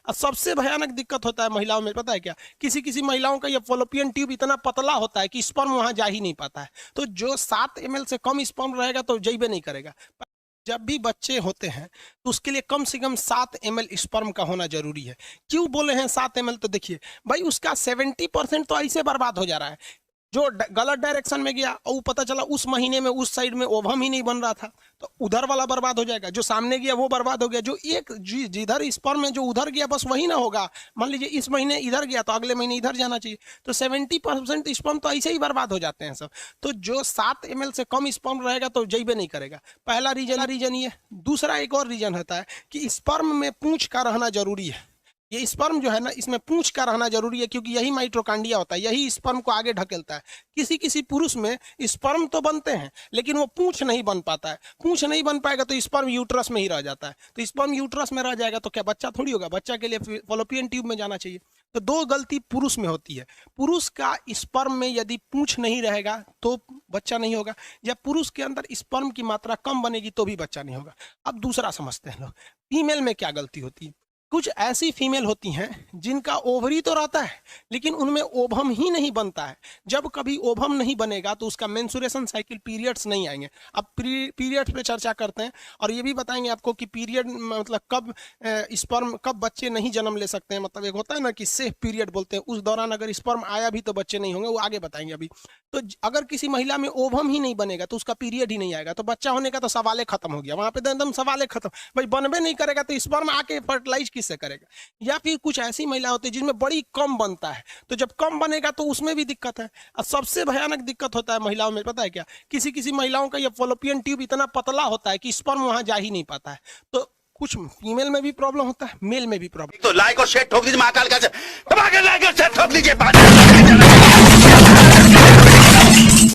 और सबसे भयानक दिक्कत होता है महिलाओं में, पता है क्या? किसी किसी महिलाओं का ये फॉलोपियन ट्यूब इतना पतला होता है कि स्पर्म वहां जा ही नहीं पाता है। तो जो 7 ml से कम स्पर्म रहेगा तो जइबे नहीं करेगा। जब भी बच्चे होते हैं तो उसके लिए कम से कम 7 ml स्पर्म का होना जरूरी है। क्यों बोले हैं 7 ml? तो देखिए भाई, उसका 70% तो ऐसे बर्बाद हो जा रहा है। जो गलत डायरेक्शन में गया और पता चला उस महीने में उस साइड में ओवम ही नहीं बन रहा था, तो उधर वाला बर्बाद हो जाएगा। जो सामने गया वो बर्बाद हो गया। जो एक जिधर स्पर्म में जो उधर गया बस वही ना होगा। मान लीजिए इस महीने इधर गया तो अगले महीने इधर जाना चाहिए, तो 70% स्पर्म तो ऐसे ही बर्बाद हो जाते हैं सब। तो जो 7 ml से कम स्पर्म रहेगा तो जइबे नहीं करेगा। पहला रीजन ये। दूसरा एक और रीजन होता है कि स्पर्म में पूंछ का रहना जरूरी है। ये स्पर्म जो है ना, इसमें पूंछ का रहना जरूरी है, क्योंकि यही माइटोकांड्रिया होता है, यही स्पर्म को आगे ढकेलता है। किसी किसी पुरुष में स्पर्म तो बनते हैं लेकिन वो पूंछ नहीं बन पाता है। पूंछ नहीं बन पाएगा तो स्पर्म यूट्रस में ही रह जाता है। तो स्पर्म यूट्रस में रह जाएगा तो क्या बच्चा थोड़ी होगा? बच्चा के लिए फॉलोपियन ट्यूब में जाना चाहिए। तो दो गलती पुरुष में होती है। पुरुष का स्पर्म में यदि पूंछ नहीं रहेगा तो बच्चा नहीं होगा, या पुरुष के अंदर स्पर्म की मात्रा कम बनेगी तो भी बच्चा नहीं होगा। अब दूसरा समझते हैं लोग, फीमेल में क्या गलती होती है। कुछ ऐसी फीमेल होती हैं जिनका ओवरी तो रहता है लेकिन उनमें ओवम ही नहीं बनता है। जब कभी ओवम नहीं बनेगा तो उसका मेंस्ट्रुएशन साइकिल, पीरियड्स नहीं आएंगे। अब पीरियड्स पे चर्चा करते हैं और ये भी बताएंगे आपको कि पीरियड मतलब कब स्पर्म, कब बच्चे नहीं जन्म ले सकते हैं। मतलब एक होता है ना कि सेफ पीरियड बोलते हैं, उस दौरान अगर स्पर्म आया भी तो बच्चे नहीं होंगे, वो आगे बताएंगे अभी। तो अगर किसी महिला में ओवम ही नहीं बनेगा तो उसका पीरियड ही नहीं आएगा, तो बच्चा होने का तो सवाल खत्म हो गया। वहां पे तो एकदम सवाल खत्म। भाई बनबे नहीं करेगा तो स्पर्म आके फर्टिलाइज किससे करेगा? या फिर कुछ ऐसी महिला होती है जिनमें बड़ी कम बनता है, तो जब कम बनेगा तो उसमें भी दिक्कत है। और सबसे भयानक दिक्कत होता है महिलाओं में, पता है क्या? किसी किसी महिलाओं का ये फॉलोपियन ट्यूब इतना पतला होता है कि स्पर्म वहां जा ही नहीं पाता है। तो कुछ फीमेल में भी प्रॉब्लम होता है, मेल में भी प्रॉब्लम। तो लाइक और शेयर ठोक दीजिए, महाकाल का दबा के लाइक और शेयर ठोक दीजिए।